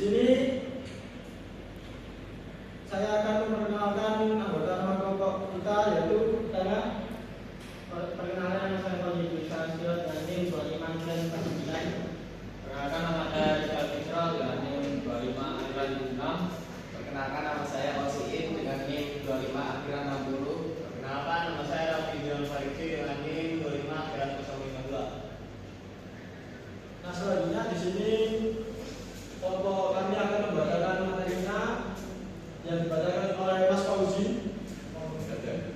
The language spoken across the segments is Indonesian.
sini saya akan memperkenalkan anggota nama kelompok kita, yaitu pertama perkenalan saya Koji Sasio dengan NIM 2549. Perkenalkan nama saya Rizal Fitro dengan NIM 25 Perkenalkan nama saya Osiin dengan NIM 25 akhiran 60. Perkenalkan nama saya Rafi John Fariksi dengan NIM 25 akhiran 052. Nah, selanjutnya di sini kelompok kami akan membacakan materinya yang dibacakan oleh Mas Fauzi.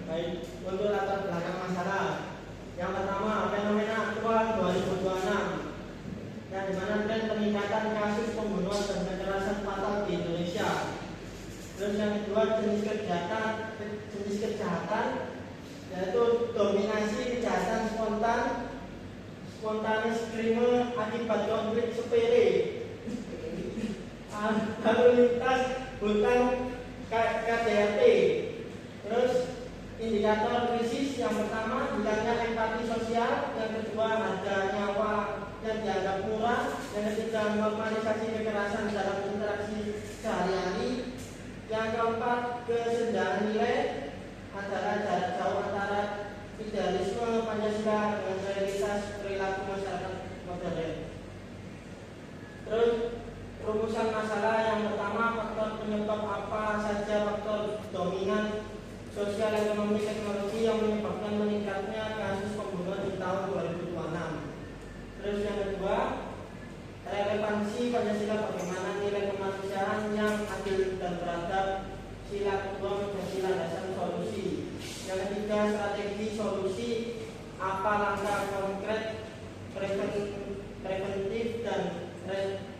Baik, untuk latar belakang masalah. Yang pertama, fenomena aktual 2026, yang dimana tren peningkatan kasus pembunuhan dan kekerasan fatal di Indonesia. Terus yang kedua, jenis kejahatan yaitu dominasi kejahatan spontanis krime akibat konflik sepele, lalu lintas hutang KDRT. Terus indikator krisis yang pertama hilangnya empati sosial, yang kedua harga nyawa yang dianggap murah, yang ketiga normalisasi kekerasan dalam interaksi sehari-hari, yang keempat kesenjangan nilai adalah jarak jauh antara idealisme Pancasila dengan realitas perilaku masyarakat modern. Terus rumusan masalah yang pertama, faktor penyebab apa saja faktor dominan sosial, ekonomi, teknologi yang menyebabkan meningkatnya kasus pembunuhan di tahun 2026. Terus yang kedua, relevansi Pancasila, bagaimana nilai kemanusiaan yang adil dan beradab, sila kedua menjadi landasan solusi. Yang ketiga, strategi solusi, apa langkah konkret preventif dan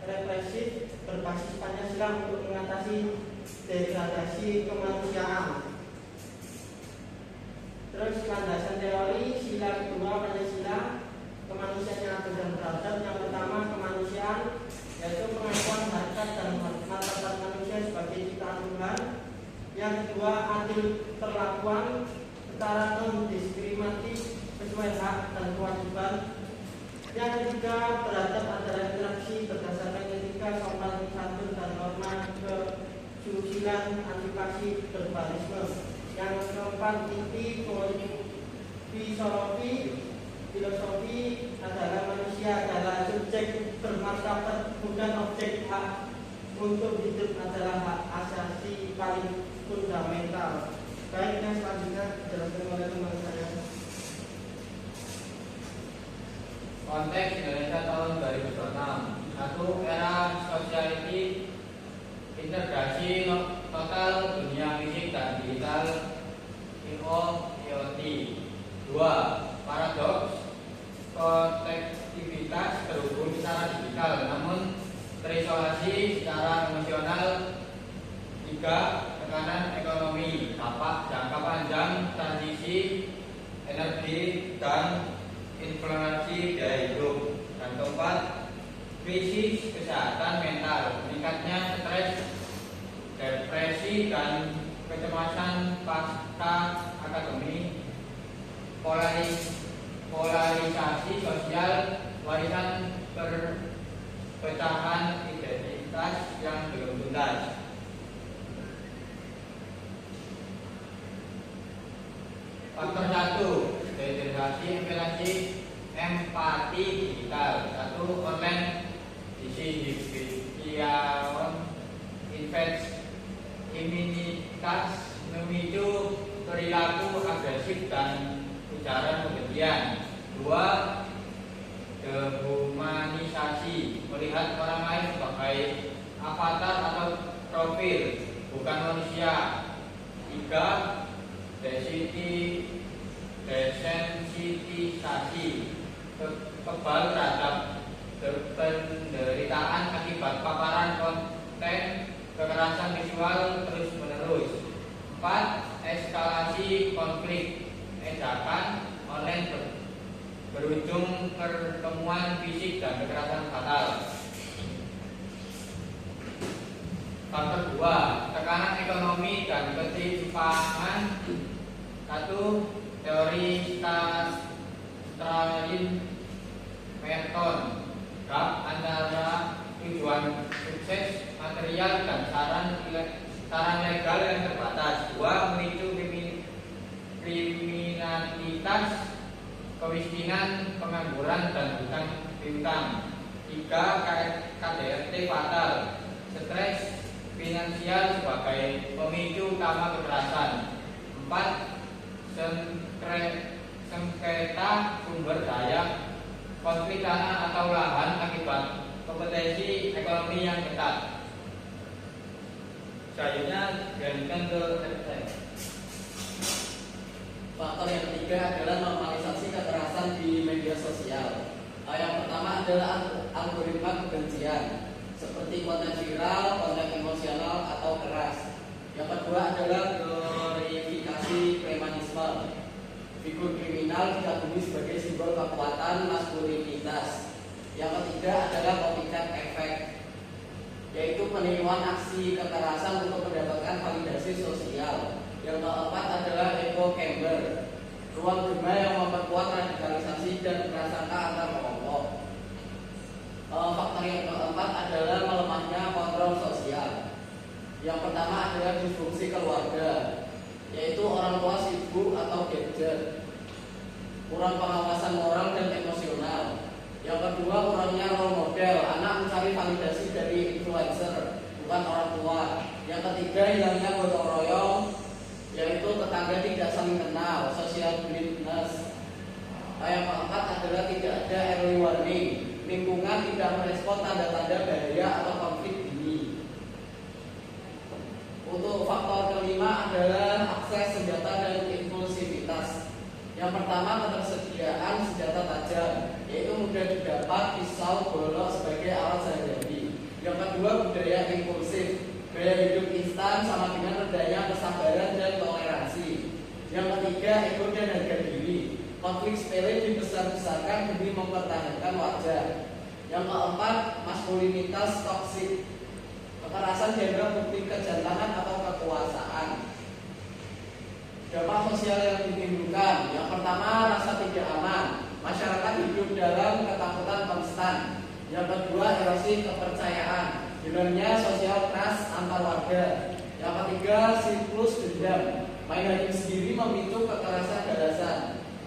represif berbasis Pancasila untuk mengatasi degradasi kemanusiaan. Terus landasan teori, sila kedua Pancasila, kemanusiaan yang adil dan beradab. Yang pertama, kemanusiaan, yaitu pengakuan harkat dan martabat manusia sebagai ciptaan Tuhan. Yang kedua, adil perlakuan secara non-diskriminatif sesuai hak dan kewajiban. Yang ketiga, beradab adalah interaksi berdasarkan etika, sopan santun dan norma kesusilaan, antipati berbarisme. Yang keempat, inti filosofi adalah manusia adalah subjek bermartabat, bukan objek. Hak untuk hidup adalah hak asasi paling fundamental. Baik, yang selanjutnya dijelaskan oleh teman saya. Konteks Indonesia tahun 2026. Satu, era sociality, integrasi total dunia fisik dan digital, IoT. Dua, paradoks, konektivitas terhubung secara digital namun terisolasi secara emosional. Tiga, tekanan ekonomi, dampak jangka panjang, transisi energi dan inflasi biaya hidup. Dan keempat, krisis kesehatan mental, meningkatnya stres, depresi dan kecemasan pasca akademi, polarisasi sosial, warisan perpecahan identitas yang belum tuntas. Faktor satu, degenerasi empati digital. Satu, online disinhibition, infektivitas memicu perilaku agresif dan ujaran kebencian. Dua, dehumanisasi, melihat orang lain sebagai avatar atau profil, bukan manusia. Tiga, desensitisasi, kebal terhadap penderitaan akibat paparan konten kekerasan visual terus menerus. Empat, eskalasi konflik, ejakan online berujung pertemuan fisik dan kekerasan fatal. Faktor 2, tekanan ekonomi dan ketimpangan. Satu, teori Stalin Merton, gap antara tujuan sukses material dan saran legal yang terbatas. 2. Memicu kriminalitas, kemiskinan, pengangguran, dan hutang piutang. 3. KDRT fatal, stres finansial sebagai pemicu utama kekerasan. 4. Sengketa sumber daya, konflik tanah atau lahan akibat kompetensi ekonomi yang ketat. Selanjutnya dilanjutkan ke saya. Faktor yang ketiga adalah normalisasi kekerasan di media sosial. Yang pertama adalah algoritma kebencian, seperti konten viral, konten emosional atau keras. Yang kedua adalah glorifikasi premanisme. Figur kriminal dikagumi sebagai simbol kekuatan maskulinitas. Yang ketiga adalah copycat effect, yaitu peniruan aksi kekerasan untuk mendapatkan validasi sosial. Yang keempat adalah echo chamber, ruang gema yang memperkuat radikalisasi dan prasangka antar kelompok. Faktor yang keempat adalah melemahnya kontrol sosial. Yang pertama adalah disfungsi keluarga, yaitu orang tua sibuk atau gadget, kurang pengawasan moral dan emosional. Yang kedua, kurangnya role model, anak mencari validasi dari influencer, bukan orang tua. Yang ketiga, hilangnya gotong royong, yaitu tetangga tidak saling kenal, social blindness. Yang keempat adalah tidak ada early warning, lingkungan tidak merespon tanda-tanda bahaya atau konflik dini. Untuk faktor kelima adalah akses senjata dan impulsivitas. Yang pertama, ketersediaan senjata tajam, yaitu mudah didapat pisau, golok sebagai alat sehari-hari. Yang kedua, budaya impulsif, gaya hidup instan sama dengan rendahnya kesabaran dan toleransi. Yang ketiga, ego dan harga diri, konflik sepele dibesar-besarkan demi mempertahankan wajah. Yang keempat, maskulinitas toksik, kekerasan dianggap bukti kejantanan atau kekuasaan. Dampak sosial yang ditimbulkan, yang pertama, rasa tidak aman, masyarakat hidup dalam ketakutan konstan. Yang kedua, erosi kepercayaan, hilangnya sosial trust antar warga. Yang ketiga, siklus dendam, main hakim sendiri memicu kekerasan balasan.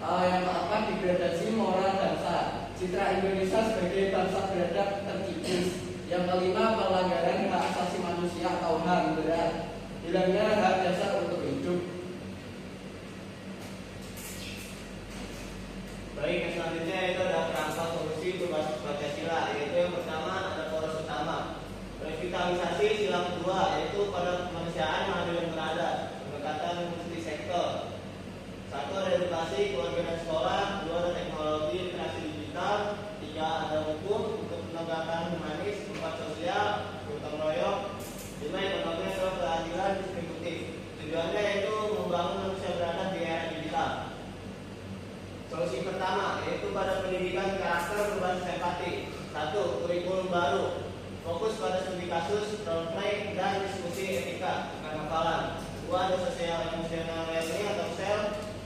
Yang keempat, degradasi moral bangsa, citra Indonesia sebagai bangsa beradab terkikis. Yang kelima, pelanggaran hak asasi manusia atau HAM berat, hilangnya hak dasar untuk hidup. Baik, yang selanjutnya itu ada kerangka solusi berbasis Pancasila, yaitu yang pertama ada poros utama, revitalisasi sila kedua, yaitu pada kemanusiaan yang adil dan beradab, pendekatan multi sektor. 1. Ada edukasi, keluarga dan sekolah. 2. Ada teknologi, literasi digital. 3. Ada hukum untuk penegakan humanis. 4. Sosial, gotong royong. 5. Ekonomi atau keadilan distributif. Tujuannya yaitu membangun manusia beradab di era digital. Solusi pertama yaitu pada pendidikan karakter berbasis empati. 1. Kurikulum baru, fokus pada studi kasus, role play, dan diskusi etika bukan hafalan. 2. Ada sosial emosional learning atau SEL,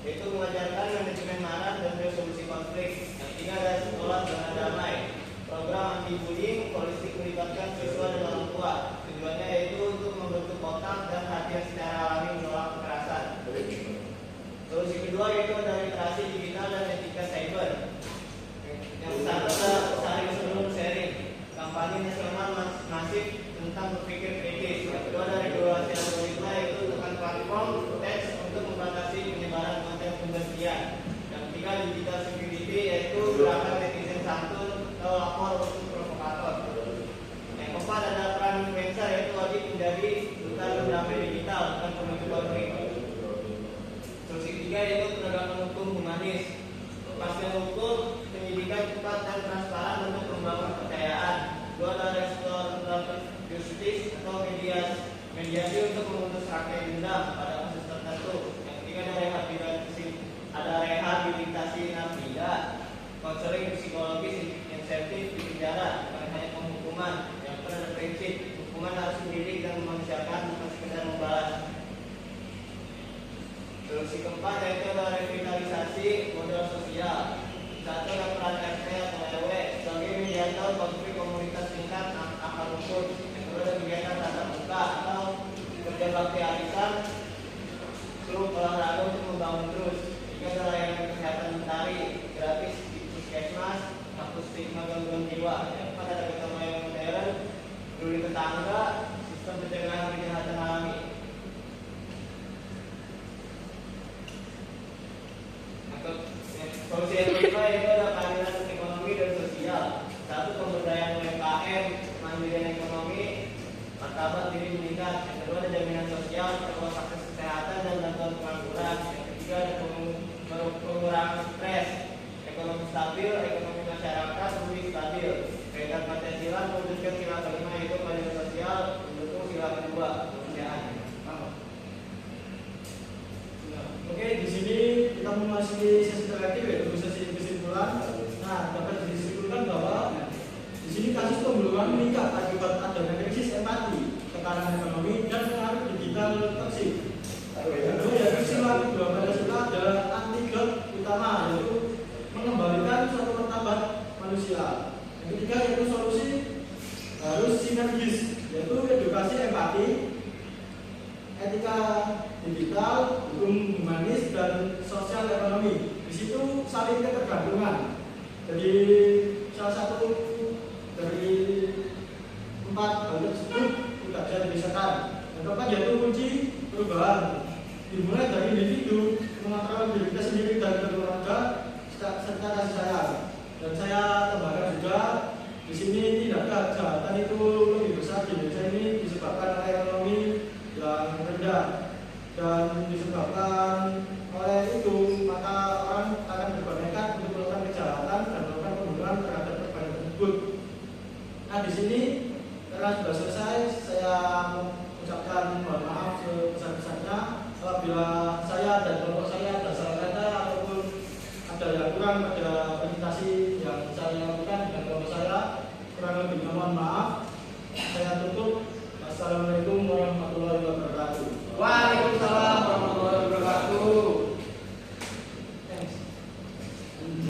yaitu mengajarkan manajemen marah dan resolusi konflik. Yang 3. Ada sekolah zona damai, program anti bullying holistik melibatkan siswa dan orang tua. Tujuannya yaitu untuk membentuk otak dan hati yang secara alami menolak kekerasan. Solusi kedua yaitu ada literasi digital dan etika cyber. Yang satu adalah saling sebelum sharing, kampanye nasional masif tentang berpikir kritis. Yang kedua ada regulasi algoritma, yaitu tekan platform teks untuk membatasi penyebaran konten kebencian. Yang ketiga digital security, yaitu gerakan netizen santun atau lapor untuk provokator. Yang keempat ada peran influencer, yaitu wajib menjadi duta damai digital dan pemicu konflik. Solusi ketiga yaitu penegakan hukum humanis, kepastian hukum, penyidikan cepat dan transparan untuk membangun kepercayaan. 2. Ada restoratif justice atau mediasi untuk memutus rantai dendam pada kasus tertentu. Yang ketiga ada rehabilitasi narapida, konseling psikologis insentif di penjara, bukan hanya penghukuman. Yang kedua ada prinsip hukuman harus mendidik dan memanusiakan, bukan sekedar membalas. Solusi keempat yaitu ada revitalisasi model sosial. 1. Ada peran RT atau RW sebagai mediator konflik komunitas tingkat akar rumput. ada sistem pencegahan kejahatan alami. Solusi yang kedua itu adalah keadilan ekonomi dan sosial. Satu, pemberdayaan UMKM, mandirian ekonomi, martabat diri meningkat. Yang kedua, ada jaminan sosial, termasuk akses kesehatan dan bantuan pengangguran. Yang ketiga, ada pengurangan stres, ekonomi stabil, ekonomi masyarakat lebih stabil. Kaitan Pancasila mewujudkan sila kelima yaitu keadilan sosial, mendukung sila kedua, kemanusiaan. Oke, di sini kita memasuki sesi terakhir yaitu sesi kesimpulan. Nah, dapat disimpulkan bahwa di sini kasus pembunuhan meningkat akibat adanya krisis empati, tekanan ekonomi, dan pengaruh digital toksik. Kedua, yaitu sila kedua Pancasila adalah antidote utama, yaitu mengembalikan suatu martabat manusia. Yang ketiga yaitu solusi harus sinergis, yaitu edukasi empati, etika digital, hukum humanis, dan sosial ekonomi. Di situ saling ketergantungan. Jadi salah satu dari 4 hal tersebut tidak bisa dipisahkan. Yang keempat yaitu kunci perubahan. Dimulai dari individu mengontrol diri kita sendiri dan keluarga serta kasih sayang. Dan saya tambahkan juga di sini tidak kejahatan itu lebih besar di Indonesia ini disebabkan oleh ekonomi yang rendah, dan disebabkan oleh itu maka orang akan berbuat nekat untuk melakukan kejahatan dan melakukan pembunuhan terhadap korban tersebut. Nah, di sini karena sudah selesai, saya mengucapkan mohon maaf sebesar-besarnya apabila saya dan kelompok saya ada salah kata ataupun ada yang kurang pada presentasi yang saya lakukan dengan kelompok saya, kurang lebih mohon maaf. Saya tutup. Assalamualaikum.